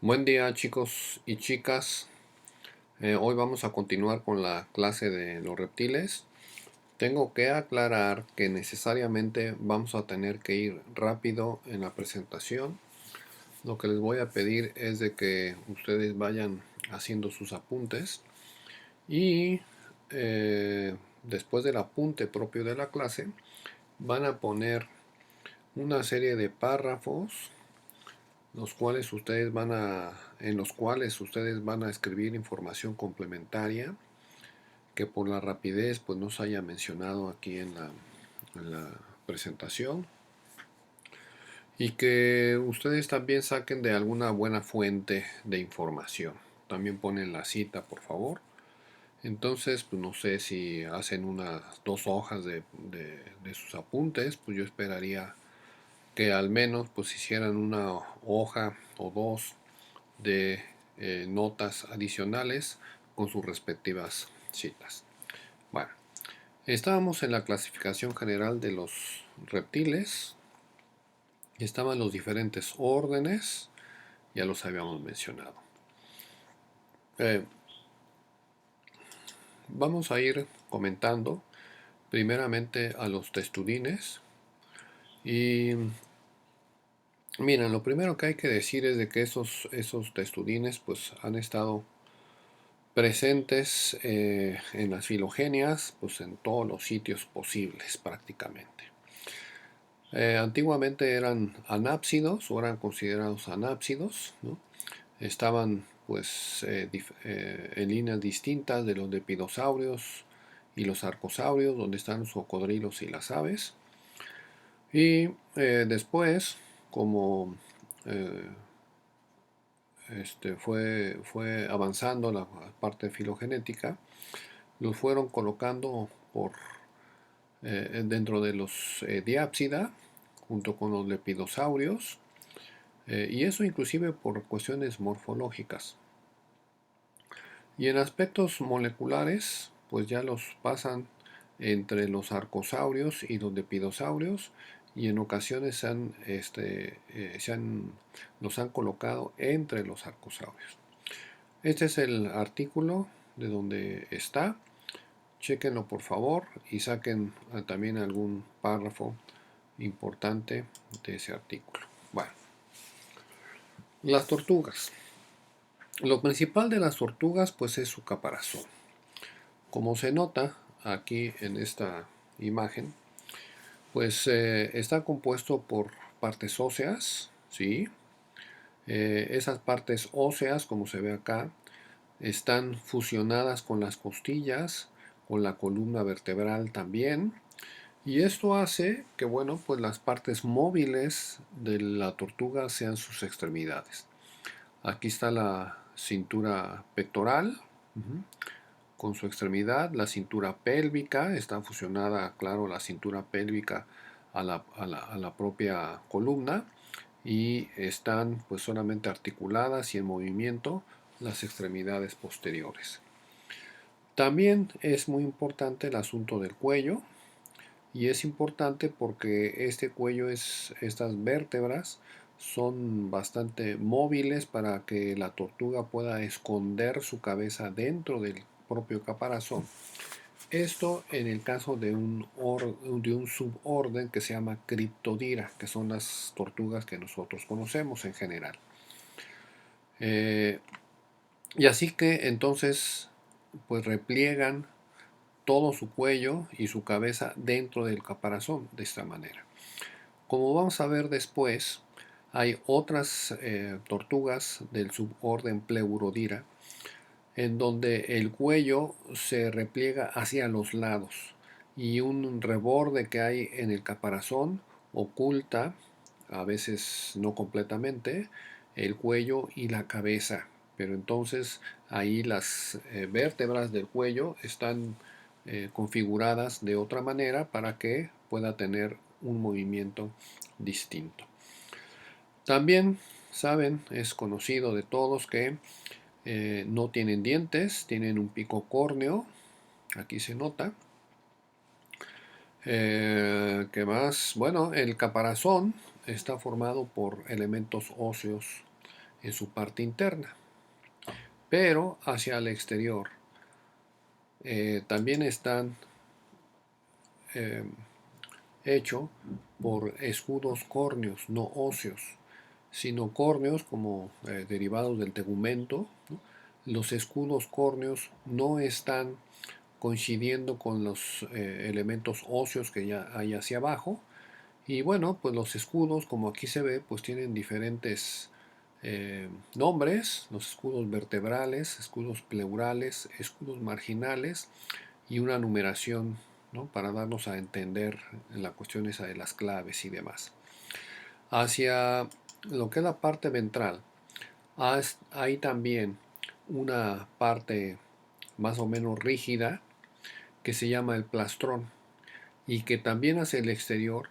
Buen día chicos y chicas. Hoy vamos a continuar con la clase de los reptiles. Tengo que aclarar que necesariamente vamos a tener que ir rápido en la presentación. Lo que les voy a pedir es de que ustedes vayan haciendo sus apuntes y después del apunte propio de la clase van a poner una serie de párrafos en los cuales ustedes van a escribir información complementaria que por la rapidez pues no se haya mencionado aquí en la presentación, y que ustedes también saquen de alguna buena fuente de información. También ponen la cita, por favor. Entonces, pues no sé si hacen unas 2 hojas de sus apuntes, pues yo esperaría que al menos pues hicieran una hoja o dos de notas adicionales con sus respectivas citas. Bueno, estábamos en la clasificación general de los reptiles. Estaban los diferentes órdenes, ya los habíamos mencionado. Eh, Vamos a ir comentando primeramente a los testudines. Y miren, lo primero que hay que decir es de que esos testudines pues han estado presentes en las filogenias, pues en todos los sitios posibles prácticamente. Antiguamente eran anápsidos o eran considerados anápsidos, ¿no? Estaban pues en líneas distintas de los lepidosaurios y los arcosaurios, donde están los cocodrilos y las aves. Y después, como eh, fue avanzando la parte filogenética, los fueron colocando dentro de los diápsida, junto con los lepidosaurios, y eso inclusive por cuestiones morfológicas. Y en aspectos moleculares, pues ya los pasan entre los arcosaurios y los lepidosaurios, y en ocasiones los han colocado entre los arcosaurios. Este es el artículo de donde está. Chequenlo por favor y saquen también algún párrafo importante de ese artículo. Bueno, las tortugas. Lo principal de las tortugas pues es su caparazón. Como se nota aquí en esta imagen, pues está compuesto por partes óseas, ¿sí? Esas partes óseas, como se ve acá, están fusionadas con las costillas, con la columna vertebral también. Y esto hace que, bueno, pues las partes móviles de la tortuga sean sus extremidades. Aquí está la cintura pectoral, con su extremidad, la cintura pélvica, está fusionada, claro, la cintura pélvica a la propia columna, y están pues solamente articuladas y en movimiento las extremidades posteriores. También es muy importante el asunto del cuello, y es importante porque estas vértebras son bastante móviles para que la tortuga pueda esconder su cabeza dentro del propio caparazón. Esto en el caso de un suborden que se llama Cryptodira, que son las tortugas que nosotros conocemos en general. Y así que entonces pues repliegan todo su cuello y su cabeza dentro del caparazón de esta manera. Como vamos a ver después, hay otras tortugas del suborden Pleurodira en donde el cuello se repliega hacia los lados y un reborde que hay en el caparazón oculta, a veces no completamente, el cuello y la cabeza. Pero entonces ahí las vértebras del cuello están configuradas de otra manera para que pueda tener un movimiento distinto. También saben, es conocido de todos que no tienen dientes, tienen un pico córneo, aquí se nota. ¿Qué más? Bueno, el caparazón está formado por elementos óseos en su parte interna. Pero hacia el exterior también están eh, hechos por escudos córneos, no óseos, sino córneos como derivados del tegumento, ¿no? Los escudos córneos no están coincidiendo con los elementos óseos que ya hay hacia abajo. Y bueno, pues los escudos, como aquí se ve, pues tienen diferentes nombres: los escudos vertebrales, escudos pleurales, escudos marginales y una numeración, ¿no?, para darnos a entender la cuestión esa de las claves y demás. Hacia lo que es la parte ventral, hay también una parte más o menos rígida que se llama el plastrón, y que también hacia el exterior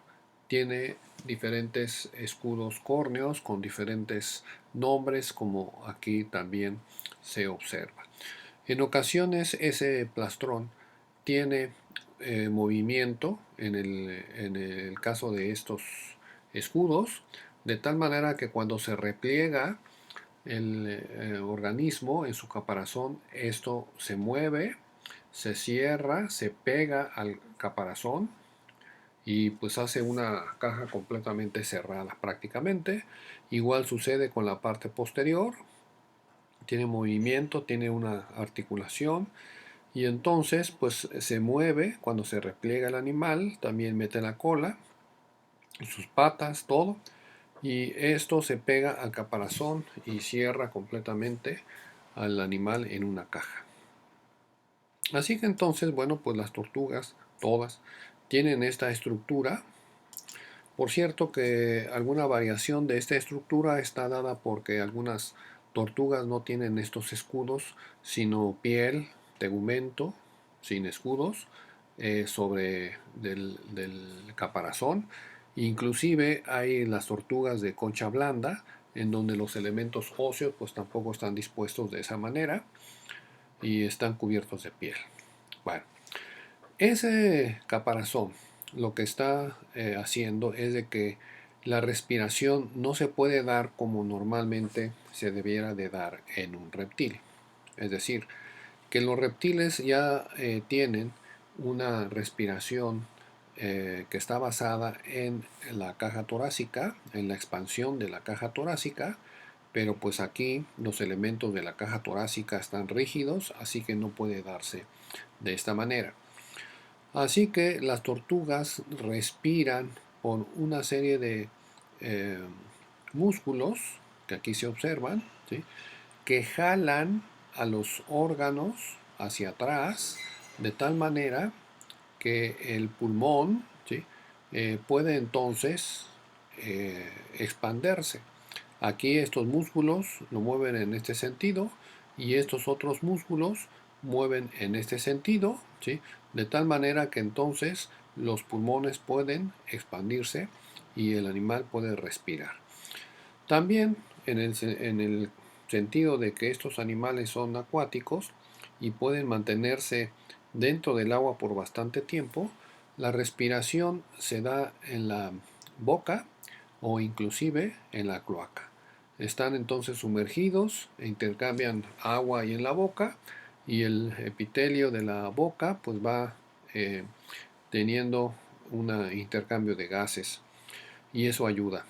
tiene diferentes escudos córneos con diferentes nombres, como aquí también se observa. En ocasiones ese plastrón tiene movimiento en el caso de estos escudos, de tal manera que cuando se repliega el organismo en su caparazón, esto se mueve, se cierra, se pega al caparazón y pues hace una caja completamente cerrada prácticamente. Igual sucede con la parte posterior, tiene movimiento, tiene una articulación, y entonces pues se mueve cuando se repliega el animal, también mete la cola, sus patas, todo, y esto se pega al caparazón y cierra completamente al animal en una caja. Así que entonces, bueno, pues las tortugas, todas, tienen esta estructura. Por cierto que alguna variación de esta estructura está dada porque algunas tortugas no tienen estos escudos, sino piel, tegumento, sin escudos, sobre del caparazón. Inclusive hay las tortugas de concha blanda, en donde los elementos óseos pues tampoco están dispuestos de esa manera y están cubiertos de piel. Bueno, ese caparazón lo que está haciendo es de que la respiración no se puede dar como normalmente se debiera de dar en un reptil. Es decir, que los reptiles ya tienen una respiración que está basada en la caja torácica, en la expansión de la caja torácica, pero pues aquí los elementos de la caja torácica están rígidos, así que no puede darse de esta manera. Así que las tortugas respiran por una serie de eh, músculos que aquí se observan, ¿sí?, que jalan a los órganos hacia atrás de tal manera que el pulmón, ¿sí?, puede entonces expandirse. Aquí estos músculos lo mueven en este sentido y estos otros músculos mueven en este sentido, ¿sí?, de tal manera que entonces los pulmones pueden expandirse y el animal puede respirar. También en el sentido de que estos animales son acuáticos y pueden mantenerse dentro del agua por bastante tiempo, la respiración se da en la boca o inclusive en la cloaca. Están entonces sumergidos e intercambian agua ahí en la boca, y el epitelio de la boca pues va teniendo un intercambio de gases, y eso ayuda.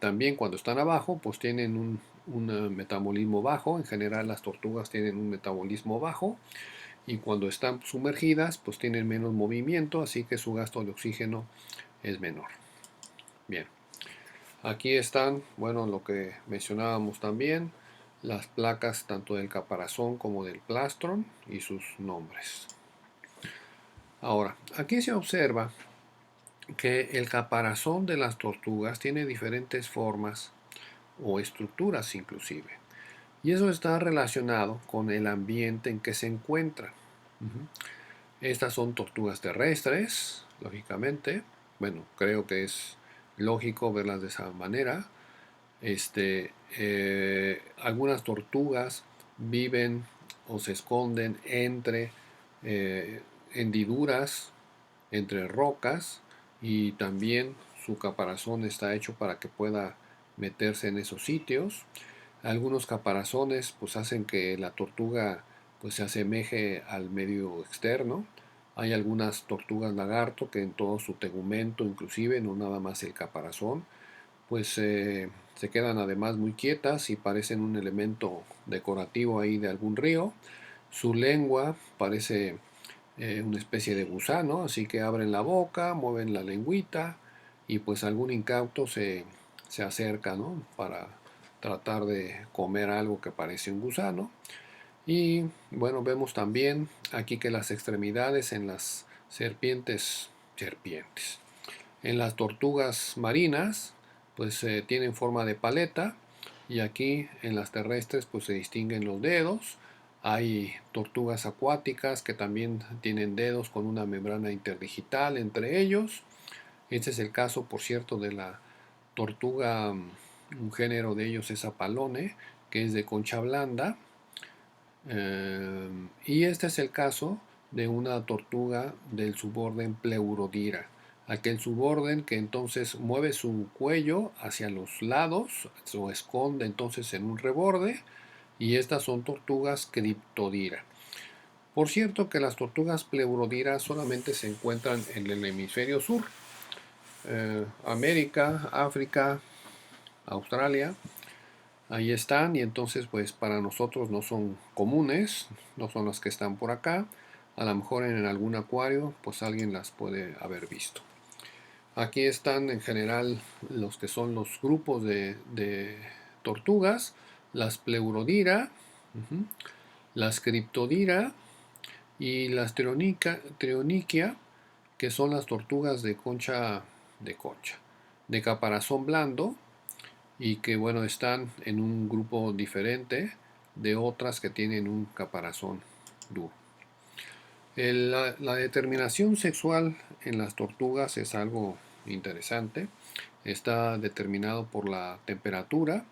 También cuando están abajo pues tienen un metabolismo bajo. En general las tortugas tienen un metabolismo bajo, y cuando están sumergidas pues tienen menos movimiento, así que su gasto de oxígeno es menor. Bien, aquí están, bueno, lo que mencionábamos también, las placas tanto del caparazón como del plastrón y sus nombres. Ahora, aquí se observa que el caparazón de las tortugas tiene diferentes formas o estructuras inclusive, y eso está relacionado con el ambiente en que se encuentran. Estas son tortugas terrestres, lógicamente. Bueno, creo que es lógico verlas de esa manera. Algunas tortugas viven o se esconden entre hendiduras, entre rocas, y también su caparazón está hecho para que pueda meterse en esos sitios. Algunos caparazones pues hacen que la tortuga pues se asemeje al medio externo. Hay algunas tortugas lagarto que en todo su tegumento, inclusive no nada más el caparazón, pues se quedan además muy quietas y parecen un elemento decorativo ahí de algún río. Su lengua parece una especie de gusano, así que abren la boca, mueven la lengüita y pues algún incauto se acerca, ¿no? Para tratar de comer algo que parece un gusano. Y bueno, vemos también aquí que las extremidades en las serpientes, en las tortugas marinas, pues tienen forma de paleta, y aquí en las terrestres pues se distinguen los dedos. Hay tortugas acuáticas que también tienen dedos con una membrana interdigital entre ellos. Este es el caso, por cierto, de la tortuga, un género de ellos es Apalone, que es de concha blanda. Y este es el caso de una tortuga del suborden Pleurodira, aquel suborden que entonces mueve su cuello hacia los lados, se esconde entonces en un reborde, y estas son tortugas Cryptodira. Por cierto que las tortugas Pleurodira solamente se encuentran en el hemisferio sur, América, África, Australia. Ahí están, y entonces pues para nosotros no son comunes, no son las que están por acá. A lo mejor en algún acuario pues alguien las puede haber visto. Aquí están en general los que son los grupos de tortugas: las Pleurodira, las Cryptodira y las Trionychia, que son las tortugas de concha, de caparazón blando, y que bueno, están en un grupo diferente de otras que tienen un caparazón duro. La determinación sexual en las tortugas es algo interesante. Está determinado por la temperatura,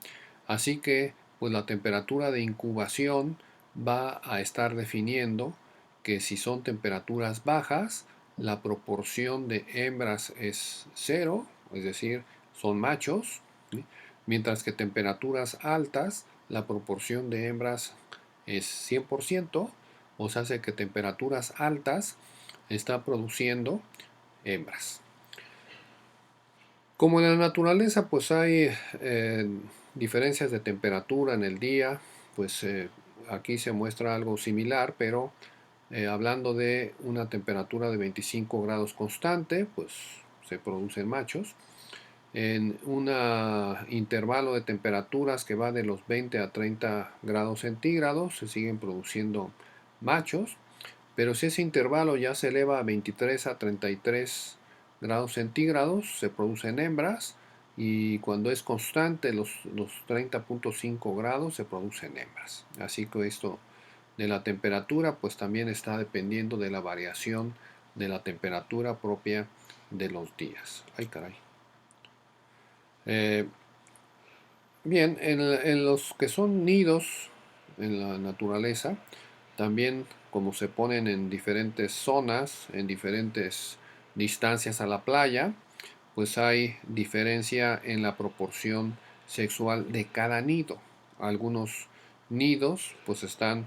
así que pues la temperatura de incubación va a estar definiendo que si son temperaturas bajas, la proporción de hembras es cero, es decir, son machos, ¿sí? Mientras que temperaturas altas, la proporción de hembras es 100%, o sea, hace que temperaturas altas está produciendo hembras. Como en la naturaleza pues hay diferencias de temperatura en el día, pues aquí se muestra algo similar, pero hablando de una temperatura de 25 grados constante, pues se producen machos. En un intervalo de temperaturas que va de los 20 a 30 grados centígrados se siguen produciendo machos, pero si ese intervalo ya se eleva a 23 a 33 grados centígrados, se producen hembras, y cuando es constante los 30.5 grados se producen hembras. Así que esto de la temperatura pues también está dependiendo de la variación de la temperatura propia de los días. Ay, caray. Eh, Bien, en los que son nidos en la naturaleza, también como se ponen en diferentes zonas, en diferentes distancias a la playa, pues hay diferencia en la proporción sexual de cada nido. Algunos nidos pues están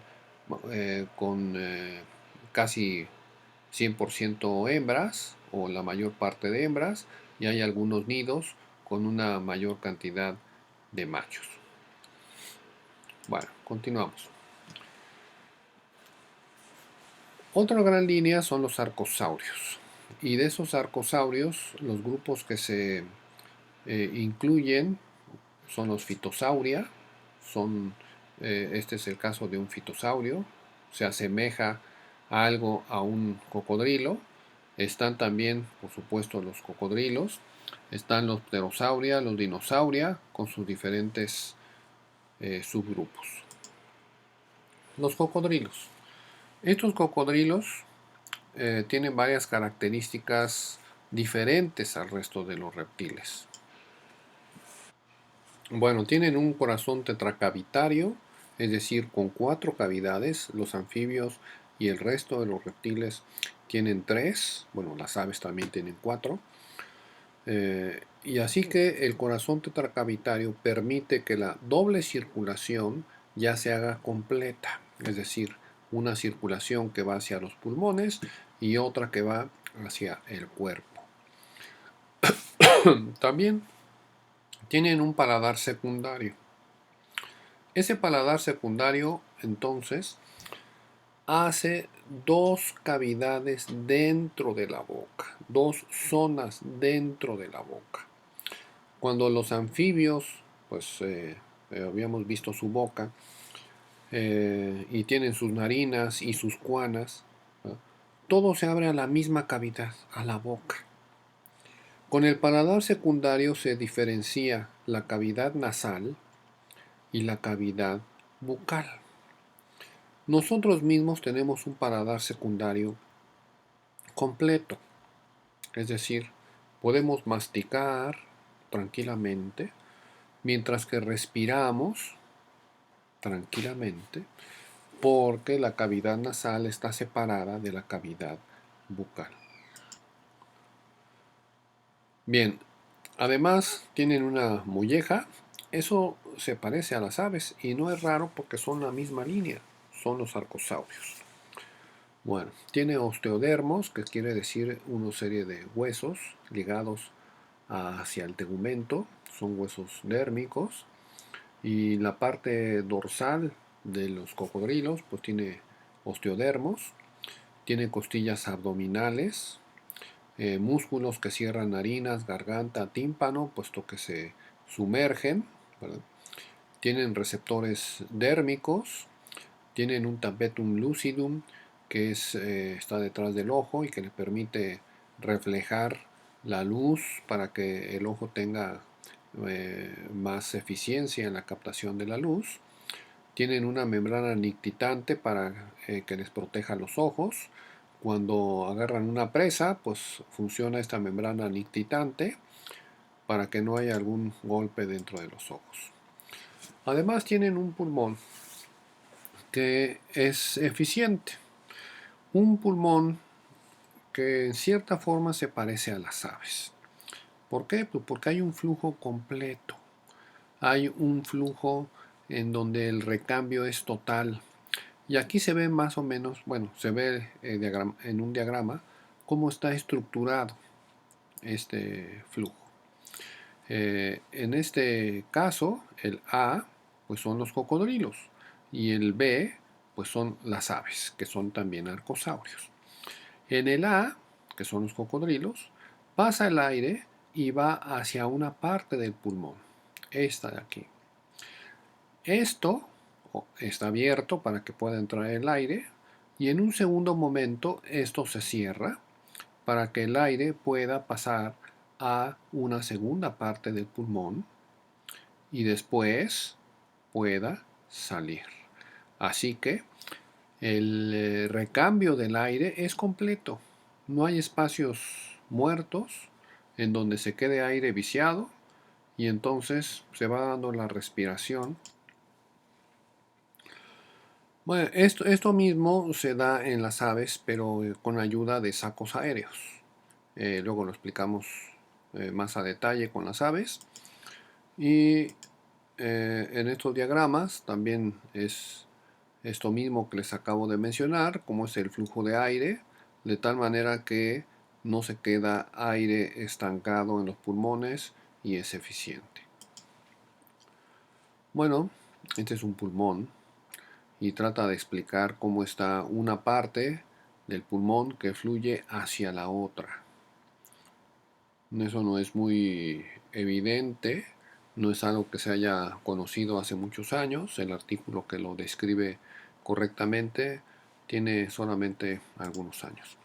con casi 100% hembras, o la mayor parte de hembras, y hay algunos nidos con una mayor cantidad de machos. Bueno, continuamos. Otra gran línea son los arcosaurios. Y de esos arcosaurios, los grupos que se incluyen son los fitosauria. Este es el caso de un fitosaurio. Se asemeja algo a un cocodrilo. Están también, por supuesto, los cocodrilos. Están los pterosauria, los dinosauria, con sus diferentes subgrupos. Los cocodrilos. Estos cocodrilos tienen varias características diferentes al resto de los reptiles. Bueno, tienen un corazón tetracavitario, es decir, con 4 cavidades. Los anfibios y el resto de los reptiles tienen 3. Bueno, las aves también tienen 4. Y así que el corazón tetracavitario permite que la doble circulación ya se haga completa, es decir, una circulación que va hacia los pulmones y otra que va hacia el cuerpo. También tienen un paladar secundario. Ese paladar secundario, entonces, hace dos cavidades dentro de la boca, dos zonas dentro de la boca. Cuando los anfibios, pues habíamos visto su boca, y tienen sus narinas y sus cuanas, ¿no? Todo se abre a la misma cavidad, a la boca. Con el paladar secundario se diferencia la cavidad nasal y la cavidad bucal. Nosotros mismos tenemos un paladar secundario completo, es decir, podemos masticar tranquilamente mientras que respiramos tranquilamente porque la cavidad nasal está separada de la cavidad bucal. Bien, además tienen una molleja. Eso se parece a las aves y no es raro porque son la misma línea, son los arcosaurios. Bueno, tiene osteodermos, que quiere decir una serie de huesos ligados hacia el tegumento, son huesos dérmicos, y la parte dorsal de los cocodrilos pues tiene osteodermos, tiene costillas abdominales, músculos que cierran narinas, garganta, tímpano, puesto que se sumergen, ¿verdad? Tienen receptores dérmicos, tienen un tapetum lucidum que está detrás del ojo y que le permite reflejar la luz para que el ojo tenga más eficiencia en la captación de la luz. Tienen una membrana nictitante para que les proteja los ojos. Cuando agarran una presa, pues funciona esta membrana nictitante para que no haya algún golpe dentro de los ojos. Además tienen un pulmón que es eficiente. Un pulmón que en cierta forma se parece a las aves. ¿Por qué? Pues porque hay un flujo completo. Hay un flujo en donde el recambio es total. Y aquí se ve más o menos, bueno, se ve en un diagrama cómo está estructurado este flujo. En este caso, el A, pues son los cocodrilos, y el B, pues son las aves, que son también arcosaurios. En el A, que son los cocodrilos, pasa el aire y va hacia una parte del pulmón, esta de aquí. Esto está abierto para que pueda entrar el aire y en un segundo momento esto se cierra para que el aire pueda pasar a una segunda parte del pulmón y después pueda salir. Así que el recambio del aire es completo. No hay espacios muertos en donde se quede aire viciado y entonces se va dando la respiración. Bueno, esto mismo se da en las aves, pero con ayuda de sacos aéreos. Luego lo explicamos más a detalle con las aves. Y en estos diagramas también es esto mismo que les acabo de mencionar, como es el flujo de aire, de tal manera que no se queda aire estancado en los pulmones y es eficiente. Bueno, este es un pulmón y trata de explicar cómo está una parte del pulmón que fluye hacia la otra. Eso no es muy evidente, no es algo que se haya conocido hace muchos años. El artículo que lo describe correctamente tiene solamente algunos años.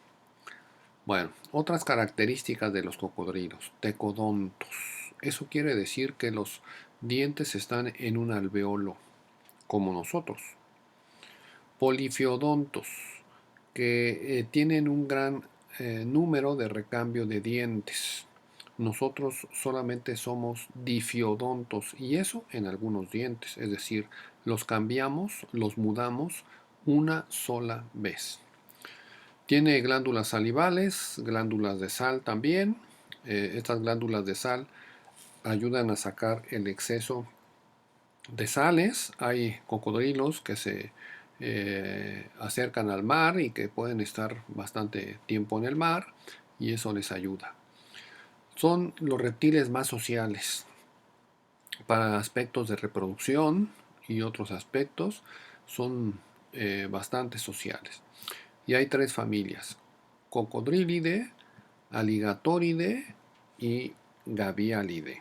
Bueno, otras características de los cocodrilos: tecodontos. Eso quiere decir que los dientes están en un alveolo, como nosotros. Polifiodontos, que tienen un gran número de recambio de dientes. Nosotros solamente somos difiodontos y eso en algunos dientes, es decir, los cambiamos, los mudamos una sola vez. Tiene glándulas salivales, glándulas de sal también, estas glándulas de sal ayudan a sacar el exceso de sales. Hay cocodrilos que se acercan al mar y que pueden estar bastante tiempo en el mar y eso les ayuda. Son los reptiles más sociales. Para aspectos de reproducción y otros aspectos son bastante sociales. Y hay tres familias: Cocodrilidae, Alligatoridae y Gavialidae.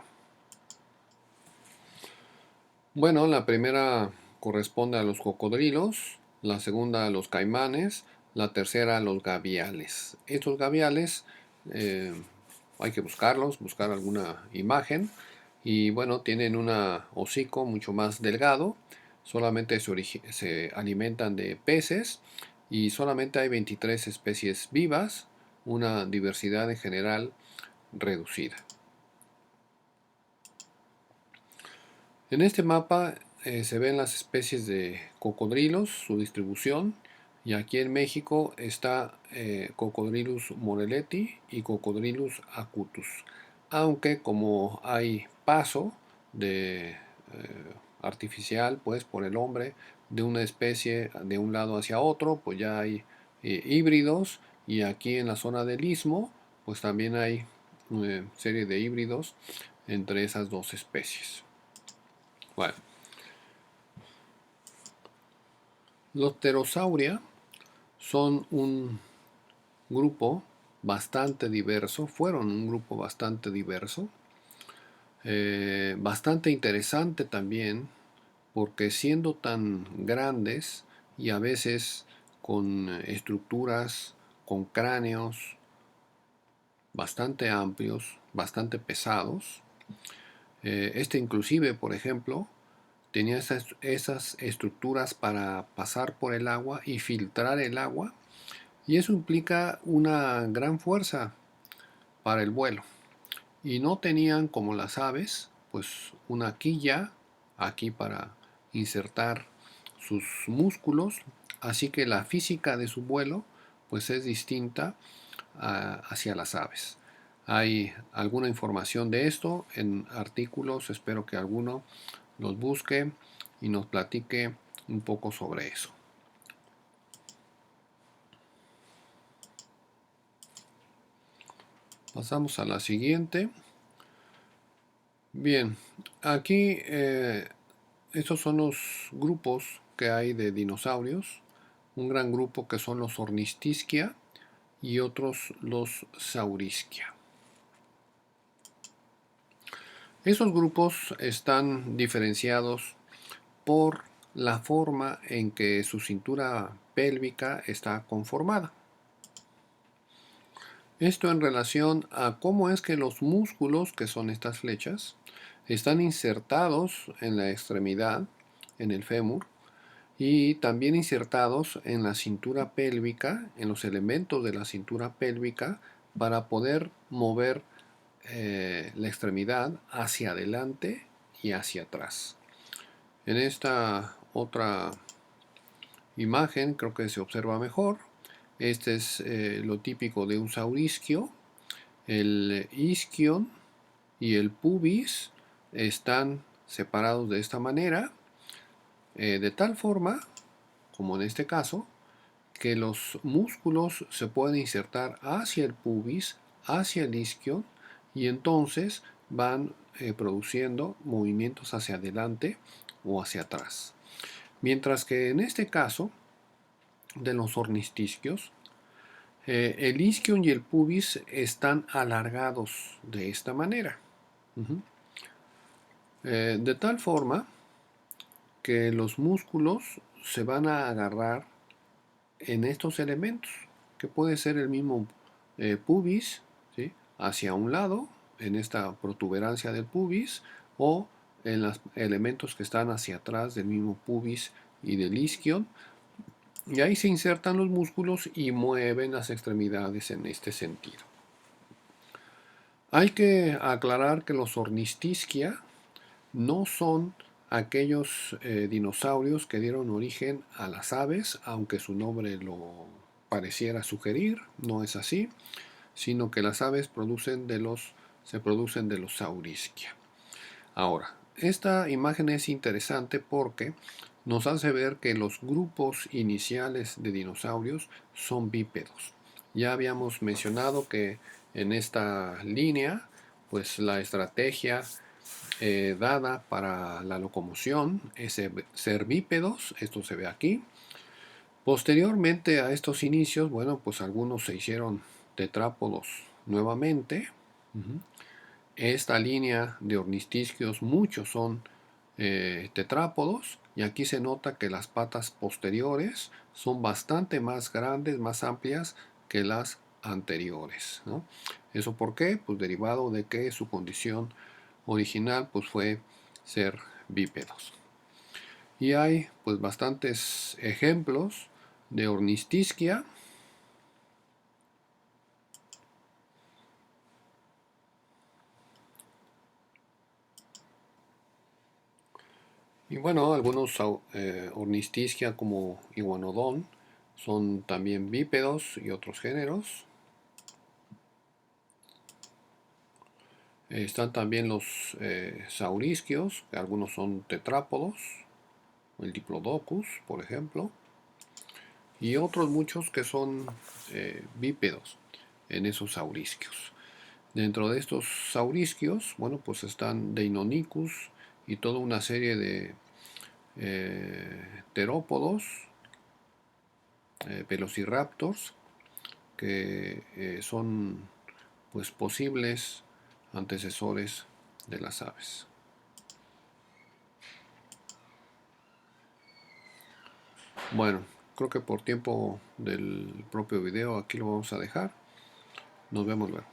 Bueno, la primera corresponde a los cocodrilos, la segunda a los caimanes, la tercera a los gaviales. Estos gaviales hay que buscarlos, buscar alguna imagen. Y bueno, tienen un hocico mucho más delgado, solamente se alimentan de peces y solamente hay 23 especies vivas, una diversidad en general reducida. En este mapa se ven las especies de cocodrilos, su distribución, y aquí en México está Cocodrilus moreleti y Cocodrilus acutus. Aunque como hay paso de artificial, pues por el hombre, de una especie de un lado hacia otro, pues ya hay híbridos, y aquí en la zona del istmo, pues también hay una serie de híbridos entre esas dos especies. Bueno, los pterosauria son un grupo bastante diverso, fueron un grupo bastante diverso, bastante interesante también, porque siendo tan grandes y a veces con estructuras, con cráneos bastante amplios, bastante pesados, este inclusive, por ejemplo, tenía esas estructuras para pasar por el agua y filtrar el agua, y eso implica una gran fuerza para el vuelo. Y no tenían, como las aves, pues una quilla aquí para insertar sus músculos, así que la física de su vuelo pues es distinta hacia las aves. Hay alguna información de esto en artículos, espero que alguno los busque y nos platique un poco sobre eso. Pasamos a la siguiente. Bien, aquí estos son los grupos que hay de dinosaurios. Un gran grupo que son los Ornithischia y otros los Saurisquia. Esos grupos están diferenciados por la forma en que su cintura pélvica está conformada. Esto en relación a cómo es que los músculos, que son estas flechas, están insertados en la extremidad, en el fémur, y también insertados en la cintura pélvica, en los elementos de la cintura pélvica, para poder mover la extremidad hacia adelante y hacia atrás. En esta otra imagen creo que se observa mejor. Este es lo típico de un saurisquio. El isquion y el pubis están separados de esta manera, de tal forma, como en este caso, que los músculos se pueden insertar hacia el pubis, hacia el isquion, y entonces van produciendo movimientos hacia adelante o hacia atrás. Mientras que en este caso de los ornitisquios, el isquion y el pubis están alargados de esta manera. De tal forma que los músculos se van a agarrar en estos elementos, que puede ser el mismo pubis, ¿sí?, hacia un lado, en esta protuberancia del pubis, o en los elementos que están hacia atrás del mismo pubis y del isquion, y ahí se insertan los músculos y mueven las extremidades en este sentido. Hay que aclarar que los Ornithischia no son aquellos dinosaurios que dieron origen a las aves, aunque su nombre lo pareciera sugerir, no es así. sino que las aves se producen de los Saurisquia. Ahora, esta imagen es interesante porque nos hace ver que los grupos iniciales de dinosaurios son bípedos. Ya habíamos mencionado que en esta línea, pues la estrategia dada para la locomoción es ser bípedos, esto se ve aquí. Posteriormente a estos inicios, bueno, pues algunos se hicieron tetrápodos nuevamente. Esta línea de ornitisquios, muchos son tetrápodos, y aquí se nota que las patas posteriores son bastante más grandes, más amplias que las anteriores, ¿no? ¿Eso por qué? Pues derivado de que su condición original pues fue ser bípedos. Y hay pues bastantes ejemplos de ornitisquia. Y bueno, algunos ornitisquia como Iguanodon son también bípedos y otros géneros. Están también los saurisquios, que algunos son tetrápodos, el Diplodocus, por ejemplo, y otros muchos que son bípedos en esos saurisquios. Dentro de estos saurisquios, bueno, pues están Deinonychus y toda una serie de terópodos, velociraptors, que son pues posibles antecesores de las aves. Bueno, creo que por tiempo del propio video aquí lo vamos a dejar. Nos vemos luego.